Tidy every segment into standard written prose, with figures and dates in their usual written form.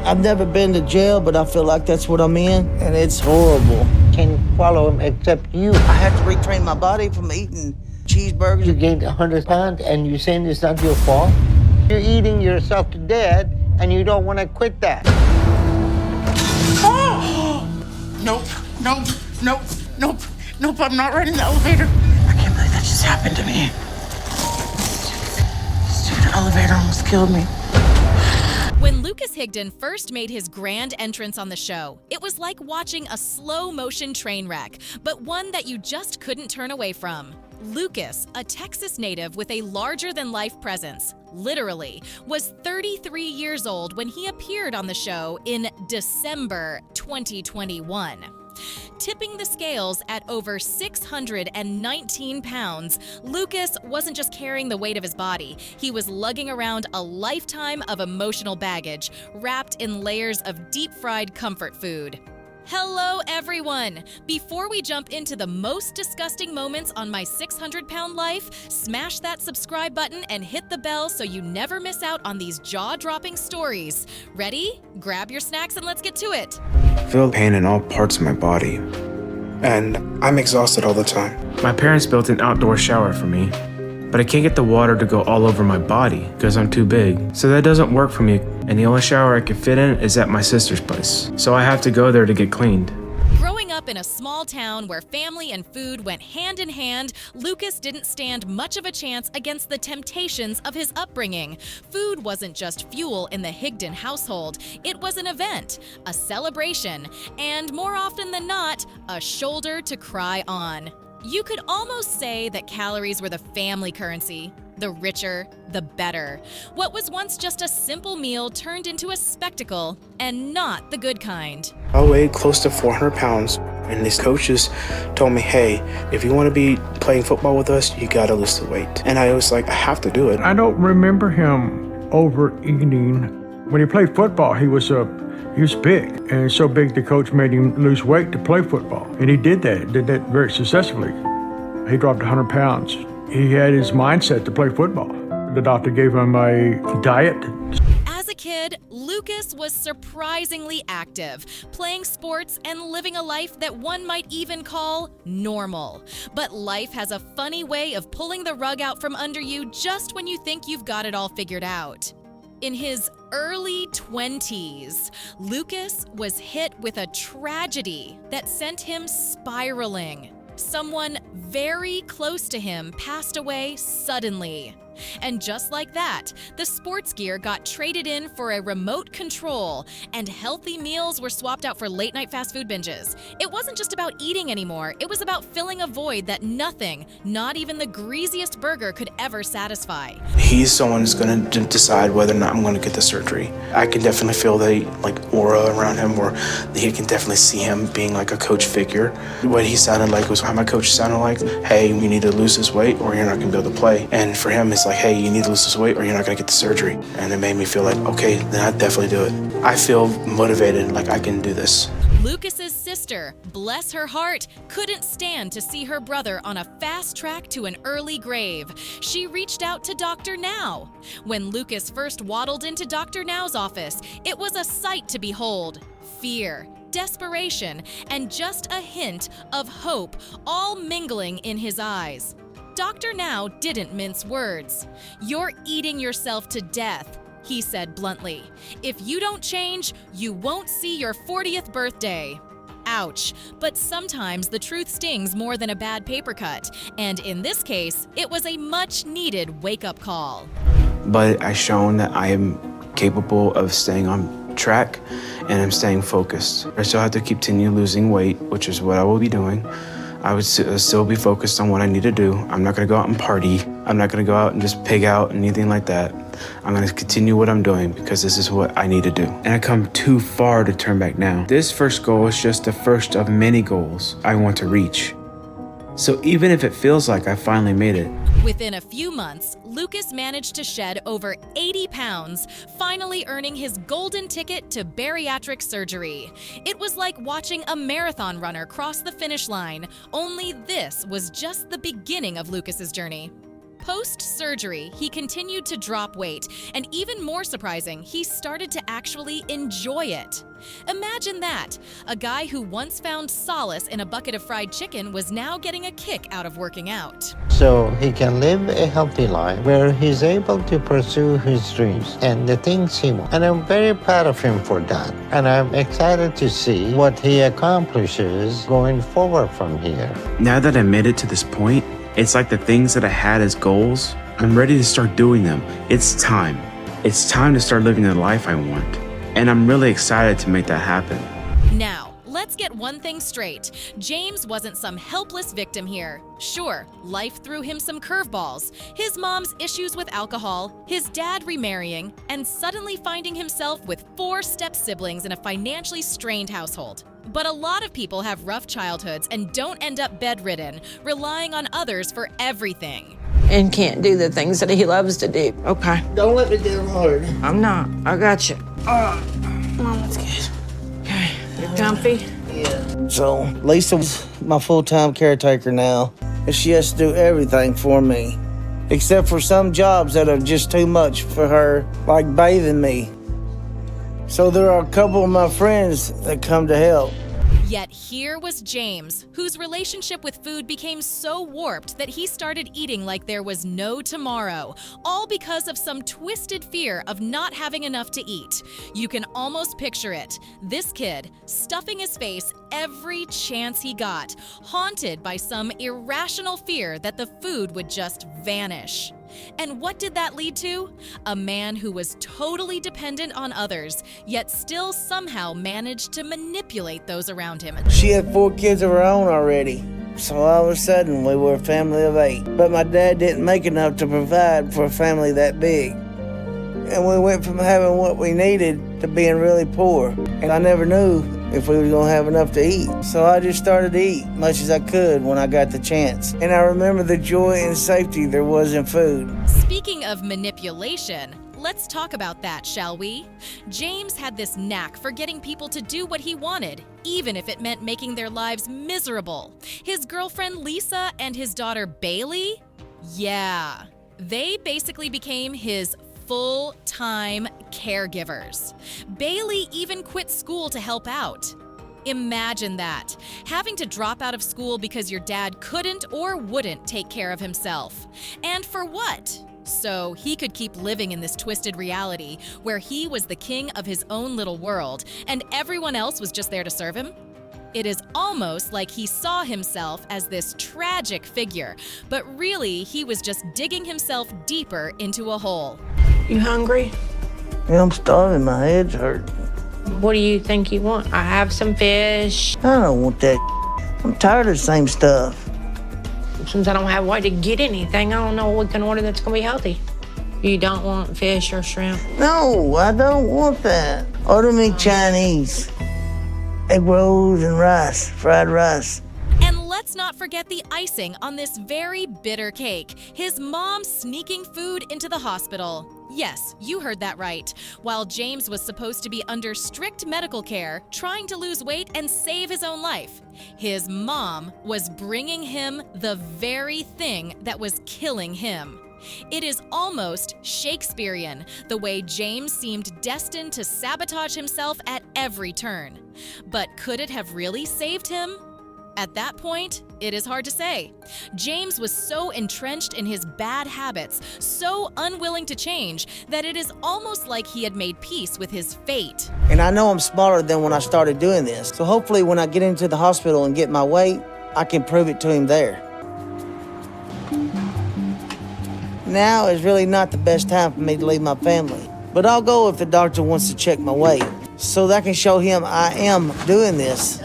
I've never been to jail, but I feel like that's what I'm in, and it's horrible. Can follow him except you. I have to retrain my body from eating cheeseburgers. You gained 100 pounds and you're saying it's not your fault? You're eating yourself to death and you don't want to quit that. Oh! Nope, I'm not riding the elevator. I can't believe that just happened to me. Stupid elevator almost killed me. When Lucas Higden first made his grand entrance on the show, it was like watching a slow-motion train wreck, but one that you just couldn't turn away from. Lucas, a Texas native with a larger-than-life presence, literally, was 33 years old when he appeared on the show in December 2021. Tipping the scales at over 619 pounds, Lucas wasn't just carrying the weight of his body, he was lugging around a lifetime of emotional baggage, wrapped in layers of deep-fried comfort food. Hello, everyone! Before we jump into the most disgusting moments on my 600-pound life, smash that subscribe button and hit the bell so you never miss out on these jaw-dropping stories. Ready? Grab your snacks and let's get to it. I feel pain in all parts of my body, and I'm exhausted all the time. My parents built an outdoor shower for me, but I can't get the water to go all over my body because I'm too big. So that doesn't work for me, and the only shower I can fit in is at my sister's place. So I have to go there to get cleaned. Growing up in a small town where family and food went hand in hand, Lucas didn't stand much of a chance against the temptations of his upbringing. Food wasn't just fuel in the Higden household, it was an event, a celebration, and more often than not, a shoulder to cry on. You could almost say that calories were the family currency. The richer, the better. What was once just a simple meal turned into a spectacle, and not the good kind. I weighed close to 400 pounds, and these coaches told me, hey, if you want to be playing football with us, you got to lose the weight. And I was like, I have to do it. I don't remember him overeating. When he played football, he was big, and so big the coach made him lose weight to play football. And he did that very successfully. He dropped 100 pounds. He had his mindset to play football. The doctor gave him a diet. As a kid, Lucas was surprisingly active, playing sports and living a life that one might even call normal. But life has a funny way of pulling the rug out from under you just when you think you've got it all figured out. In his early 20s, Lucas was hit with a tragedy that sent him spiraling. Someone very close to him passed away suddenly. And just like that, the sports gear got traded in for a remote control, and healthy meals were swapped out for late-night fast food binges. It wasn't just about eating anymore, it was about filling a void that nothing, not even the greasiest burger, could ever satisfy. He's someone who's going to decide whether or not I'm going to get the surgery. I can definitely feel the aura around him, where he can definitely see him being like a coach figure. What he sounded like was how my coach sounded like. Hey, you need to lose this weight or you're not going to be able to play. And for him, it's like, hey, you need to lose this weight or you're not going to get the surgery. And it made me feel like, okay, then I'd definitely do it. I feel motivated, like I can do this. Lucas's sister, bless her heart, couldn't stand to see her brother on a fast track to an early grave. She reached out to Dr. Now. When Lucas first waddled into Dr. Now's office, it was a sight to behold. Fear, desperation, and just a hint of hope, all mingling in his eyes. Dr. Now didn't mince words. "You're eating yourself to death," he said bluntly. "If you don't change, you won't see your 40th birthday." Ouch, but sometimes the truth stings more than a bad paper cut, and in this case, it was a much-needed wake-up call. But I've shown that I am capable of staying on track and I'm staying focused. I still have to continue losing weight, which is what I will be doing. I would still be focused on what I need to do. I'm not gonna go out and party. I'm not gonna go out and just pig out and anything like that. I'm gonna continue what I'm doing because this is what I need to do. And I come too far to turn back now. This first goal is just the first of many goals I want to reach. So even if it feels like I finally made it. Within a few months, Lucas managed to shed over 80 pounds, finally earning his golden ticket to bariatric surgery. It was like watching a marathon runner cross the finish line, only this was just the beginning of Lucas's journey. Post-surgery, he continued to drop weight, and even more surprising, he started to actually enjoy it. Imagine that. A guy who once found solace in a bucket of fried chicken was now getting a kick out of working out. So he can live a healthy life where he's able to pursue his dreams and the things he wants. And I'm very proud of him for that. And I'm excited to see what he accomplishes going forward from here. Now that I made it to this point, it's like the things that I had as goals, I'm ready to start doing them. It's time. It's time to start living the life I want. And I'm really excited to make that happen. Now, let's get one thing straight. James wasn't some helpless victim here. Sure, life threw him some curveballs. His mom's issues with alcohol, his dad remarrying, and suddenly finding himself with 4 step-siblings in a financially strained household. But a lot of people have rough childhoods and don't end up bedridden, relying on others for everything. And can't do the things that he loves to do. Okay. Don't let me get hard. I'm not. I got you. Mom, that's good. Okay. You're comfy? Yeah. So, Lisa's my full-time caretaker now, and she has to do everything for me, except for some jobs that are just too much for her, like bathing me. So there are a couple of my friends that come to help. Yet here was James, whose relationship with food became so warped that he started eating like there was no tomorrow, all because of some twisted fear of not having enough to eat. You can almost picture it. This kid, stuffing his face every chance he got, haunted by some irrational fear that the food would just vanish. And what did that lead to? A man who was totally dependent on others, yet still somehow managed to manipulate those around him. She had 4 kids of her own already. So all of a sudden, we were a family of 8. But my dad didn't make enough to provide for a family that big. And we went from having what we needed to being really poor. And I never knew if we were gonna have enough to eat. So I just started to eat much as I could when I got the chance. And I remember the joy and safety there was in food. Speaking of manipulation, let's talk about that, shall we? James had this knack for getting people to do what he wanted, even if it meant making their lives miserable. His girlfriend Lisa and his daughter Bailey? Yeah, they basically became his full-time caregivers. Bailey even quit school to help out. Imagine that, having to drop out of school because your dad couldn't or wouldn't take care of himself. And for what? So he could keep living in this twisted reality where he was the king of his own little world and everyone else was just there to serve him? It is almost like he saw himself as this tragic figure, but really he was just digging himself deeper into a hole. You hungry? Yeah, I'm starving. My head's hurt. What do you think you want? I have some fish. I don't want that. I'm tired of the same stuff. Since I don't have a way to get anything, I don't know what we can order that's gonna be healthy. You don't want fish or shrimp? No, I don't want that. Order me Chinese. Egg rolls and rice, fried rice. And let's not forget the icing on this very bitter cake, his mom sneaking food into the hospital. Yes, you heard that right. While James was supposed to be under strict medical care, trying to lose weight and save his own life, his mom was bringing him the very thing that was killing him. It is almost Shakespearean, the way James seemed destined to sabotage himself at every turn. But could it have really saved him? At that point, it is hard to say. James was so entrenched in his bad habits, so unwilling to change, that it is almost like he had made peace with his fate. And I know I'm smaller than when I started doing this. So hopefully when I get into the hospital and get my weight, I can prove it to him there. Now is really not the best time for me to leave my family. But I'll go if the doctor wants to check my weight, so that I can show him I am doing this.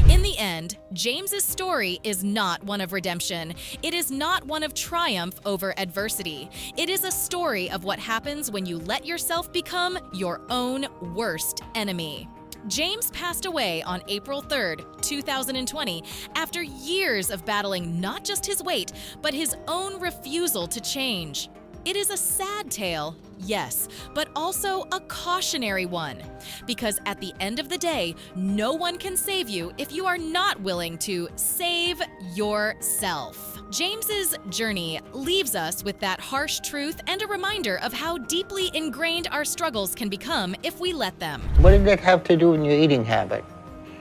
In the end, James's story is not one of redemption. It is not one of triumph over adversity. It is a story of what happens when you let yourself become your own worst enemy. James passed away on April 3rd, 2020, after years of battling not just his weight, but his own refusal to change. It is a sad tale, yes, but also a cautionary one. Because at the end of the day, no one can save you if you are not willing to save yourself. James's journey leaves us with that harsh truth and a reminder of how deeply ingrained our struggles can become if we let them. What did that have to do with your eating habit?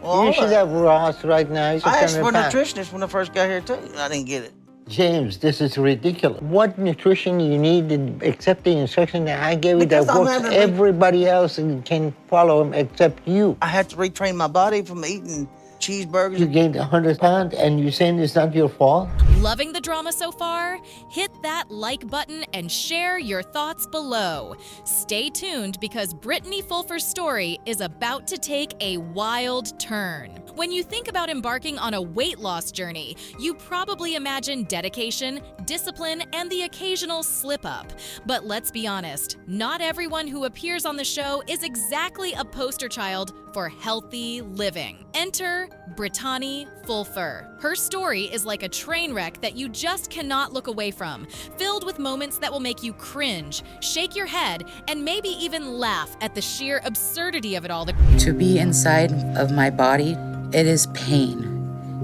Well, You should have Ross right now. I asked for a nutritionist when I first got here, too. I didn't get it. James, this is ridiculous. What nutrition you need except the instruction that I gave you that works everybody else and can follow them except you? I had to retrain my body from eating cheeseburgers. You gained 100 pounds and you're saying it's not your fault? Loving the drama so far? Hit that like button and share your thoughts below. Stay tuned because Brittani Fulfer's story is about to take a wild turn. When you think about embarking on a weight loss journey, you probably imagine dedication, discipline, and the occasional slip-up. But let's be honest, not everyone who appears on the show is exactly a poster child for healthy living. Enter Brittani Fulfer. Her story is like a train wreck that you just cannot look away from, filled with moments that will make you cringe, shake your head, and maybe even laugh at the sheer absurdity of it all. To be inside of my body, it is pain.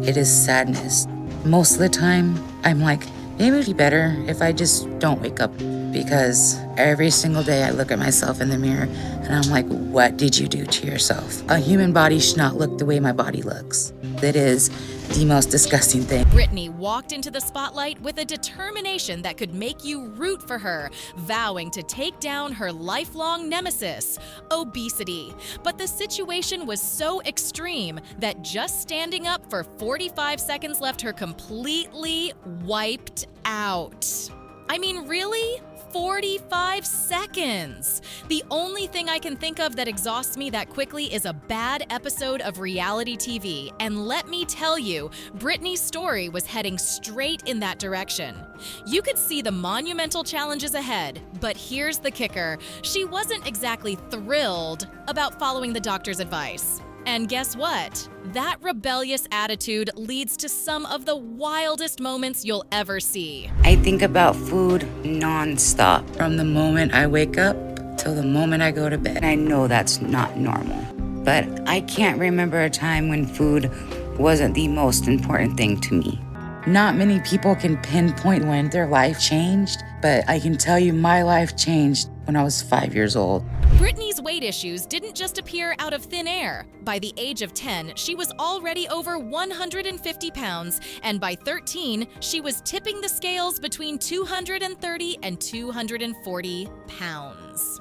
It is sadness. Most of the time, I'm like, maybe it'd be better if I just don't wake up, because every single day I look at myself in the mirror and I'm like, what did you do to yourself? A human body should not look the way my body looks. That is the most disgusting thing. Brittani walked into the spotlight with a determination that could make you root for her, vowing to take down her lifelong nemesis, obesity. But the situation was so extreme that just standing up for 45 seconds left her completely wiped out. I mean, really? 45 seconds. The only thing I can think of that exhausts me that quickly is a bad episode of reality TV. And let me tell you, Brittani's story was heading straight in that direction. You could see the monumental challenges ahead, but here's the kicker. She wasn't exactly thrilled about following the doctor's advice. And guess what? That rebellious attitude leads to some of the wildest moments you'll ever see. I think about food nonstop from the moment I wake up till the moment I go to bed. I know that's not normal, but I can't remember a time when food wasn't the most important thing to me. Not many people can pinpoint when their life changed, but I can tell you my life changed when I was 5 years old. Brittani's weight issues didn't just appear out of thin air. By the age of 10, she was already over 150 pounds, and by 13, she was tipping the scales between 230 and 240 pounds.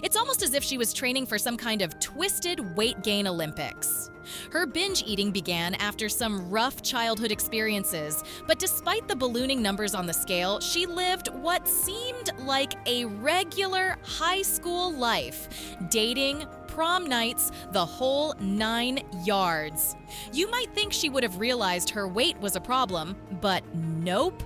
It's almost as if she was training for some kind of twisted weight gain Olympics. Her binge eating began after some rough childhood experiences, but despite the ballooning numbers on the scale, she lived what seemed like a regular high school life, dating, prom nights, the whole 9 yards. You might think she would have realized her weight was a problem, but nope.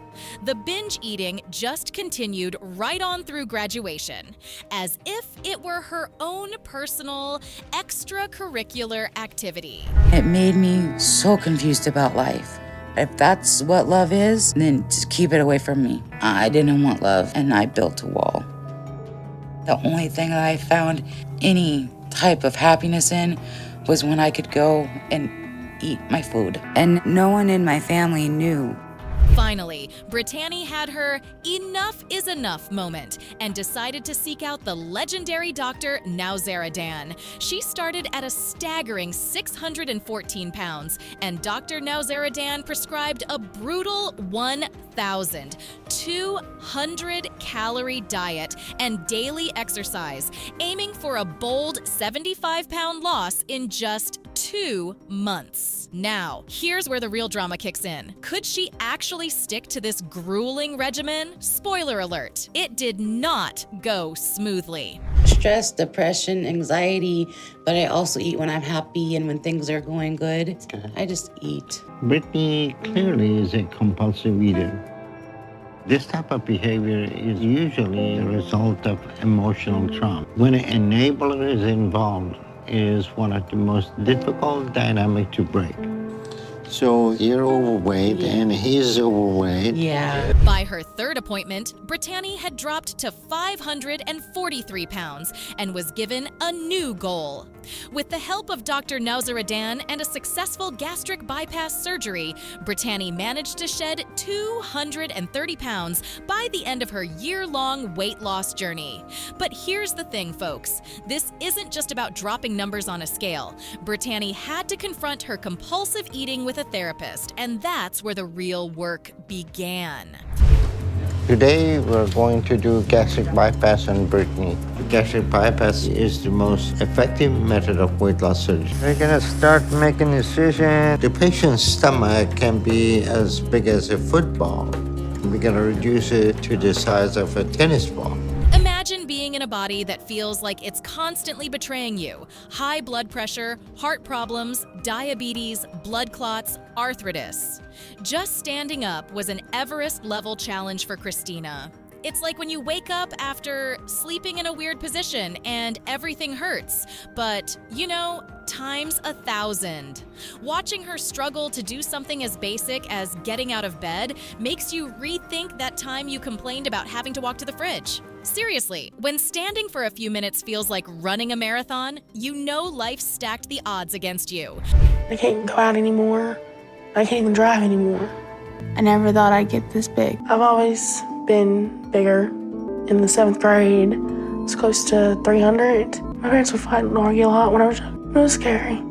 The binge eating just continued right on through graduation, as if it were her own personal extracurricular activity. It made me so confused about life. If that's what love is, then just keep it away from me. I didn't want love, and I built a wall. The only thing that I found any type of happiness in was when I could go and eat my food. And no one in my family knew. Finally, Brittani had her enough is enough moment and decided to seek out the legendary Dr. Nowzaradan. She started at a staggering 614 pounds, and Dr. Nowzaradan prescribed a brutal 1,200-calorie diet and daily exercise, aiming for a bold 75-pound loss in just 2 months. Now, here's where the real drama kicks in. Could she actually stick to this grueling regimen? Spoiler alert, it did not go smoothly. Stress, depression, anxiety, but I also eat when I'm happy and when things are going good. I just eat. Brittani clearly is a compulsive eater. This type of behavior is usually a result of emotional trauma. When an enabler is involved, it is one of the most difficult dynamics to break. So you're overweight and he's overweight. Yeah. By her third appointment, Brittani had dropped to 543 pounds and was given a new goal. With the help of Dr. Nowzaradan and a successful gastric bypass surgery, Brittani managed to shed 230 pounds by the end of her year-long weight loss journey. But here's the thing, folks. This isn't just about dropping numbers on a scale. Brittani had to confront her compulsive eating with a therapist, and that's where the real work began. Today we're going to do gastric bypass on Brittani. Gastric bypass is the most effective method of weight loss surgery. We're gonna start making incision. The patient's stomach can be as big as a football. We're gonna reduce it to the size of a tennis ball. Imagine being in a body that feels like it's constantly betraying you. High blood pressure, heart problems, diabetes, blood clots, arthritis. Just standing up was an Everest-level challenge for Christina. It's like when you wake up after sleeping in a weird position and everything hurts, but, you know, times 1,000. Watching her struggle to do something as basic as getting out of bed makes you rethink that time you complained about having to walk to the fridge. Seriously, when standing for a few minutes feels like running a marathon, you know life stacked the odds against you. I can't go out anymore. I can't even drive anymore. I never thought I'd get this big. I've always been bigger. In the 7th grade, I was close to 300. My parents would fight and argue a lot when I was young. It was scary.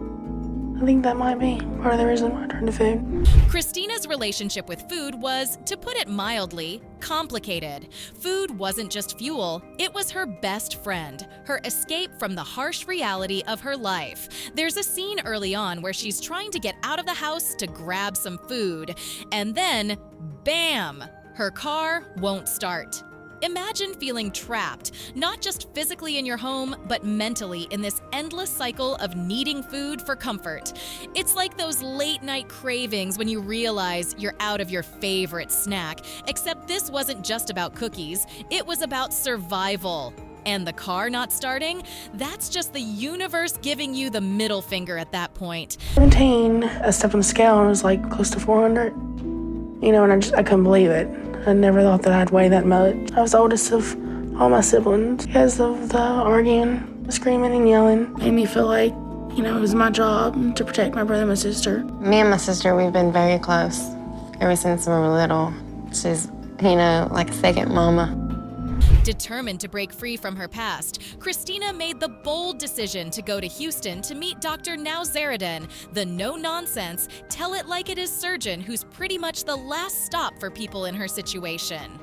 I think that might be part of the reason why I turned to food. Christina's relationship with food was, to put it mildly, complicated. Food wasn't just fuel, it was her best friend, her escape from the harsh reality of her life. There's a scene early on where she's trying to get out of the house to grab some food, and then, bam! Her car won't start. Imagine feeling trapped, not just physically in your home, but mentally in this endless cycle of needing food for comfort. It's like those late-night cravings when you realize you're out of your favorite snack, except this wasn't just about cookies, it was about survival. And the car not starting? That's just the universe giving you the middle finger at that point. 17, I stepped on the scale and it was like close to 400. You know, and I couldn't believe it. I never thought that I'd weigh that much. I was the oldest of all my siblings. Because of the arguing, the screaming and yelling, made me feel like, you know, it was my job to protect my brother and my sister. Me and my sister, we've been very close ever since we were little. She's, you know, like a second mama. Determined to break free from her past, Christina made the bold decision to go to Houston to meet Dr. Nowzaradan, the no-nonsense, tell-it-like-it-is surgeon who's pretty much the last stop for people in her situation.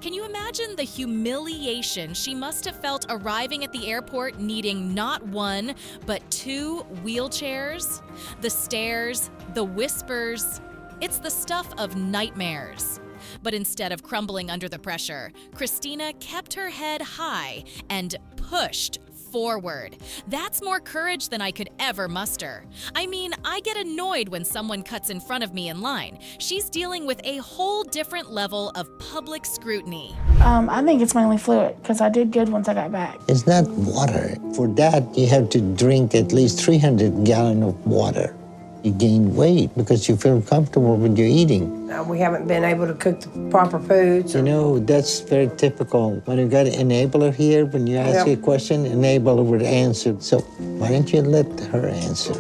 Can you imagine the humiliation she must have felt arriving at the airport needing not one, but 2 wheelchairs? The stares, the whispers, it's the stuff of nightmares. But instead of crumbling under the pressure, Christina kept her head high and pushed forward. That's more courage than I could ever muster. I mean, I get annoyed when someone cuts in front of me in line. She's dealing with a whole different level of public scrutiny. I think it's mainly fluid, because I did good once I got back. It's not water. For that, you have to drink at least 300 gallons of water. You gain weight because you feel comfortable when you're eating. We haven't been able to cook the proper foods. You know, that's very typical. When you got an enabler here, when you ask a question, enabler would answer. So why don't you let her answer?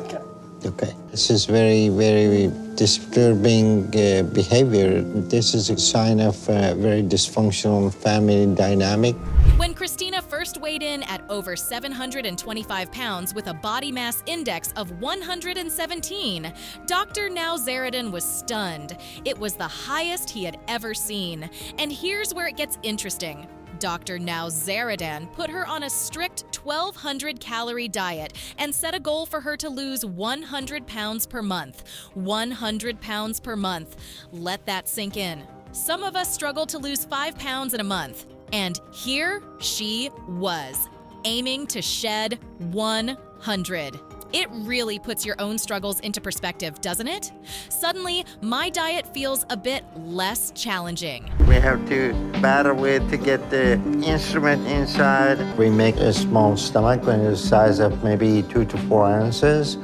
Okay. This is very, very disturbing behavior. This is a sign of very dysfunctional family dynamic. When Christina first weighed in at over 725 pounds with a body mass index of 117, Dr. Nowzaradan was stunned. It was the highest he had ever seen. And here's where it gets interesting. Dr. Nowzaradan put her on a strict 1,200-calorie diet and set a goal for her to lose 100 pounds per month. 100 pounds per month. Let that sink in. Some of us struggle to lose 5 pounds in a month. And here she was, aiming to shed 100. It really puts your own struggles into perspective, doesn't it? Suddenly, my diet feels a bit less challenging. We have to battle with to get the instrument inside. We make a small stomach when it's the size of maybe 2 to 4 ounces.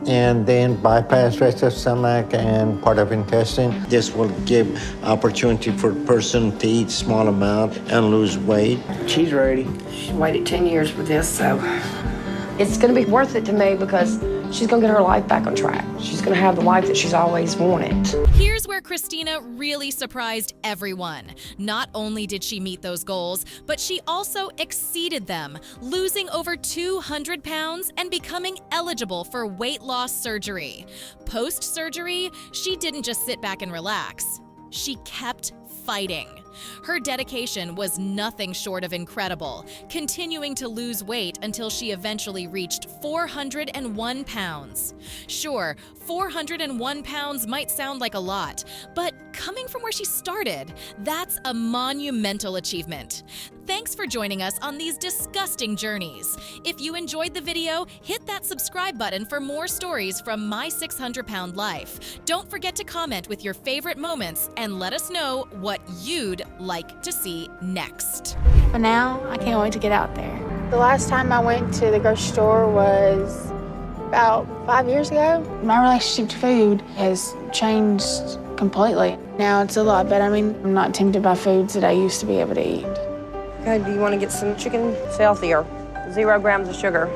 and then bypass rest of stomach and part of intestine. This will give opportunity for a person to eat small amount and lose weight. She's ready. She waited 10 years for this, so it's gonna be worth it to me because she's gonna get her life back on track. She's gonna have the life that she's always wanted. Here's where Christina really surprised everyone. Not only did she meet those goals, but she also exceeded them, losing over 200 pounds and becoming eligible for weight loss surgery. Post-surgery, she didn't just sit back and relax. She kept fighting. Her dedication was nothing short of incredible, continuing to lose weight until she eventually reached 401 pounds. Sure, 401 pounds might sound like a lot, but coming from where she started, that's a monumental achievement. Thanks for joining us on these disgusting journeys. If you enjoyed the video, hit that subscribe button for more stories from my 600-pound life. Don't forget to comment with your favorite moments and let us know what you'd like to see next. But now, I can't wait to get out there. The last time I went to the grocery store was about 5 years ago. My relationship to food has changed completely. Now it's a lot better. I mean, I'm not tempted by foods that I used to be able to eat. Okay, do you want to get some chicken? It's healthier. 0 grams of sugar.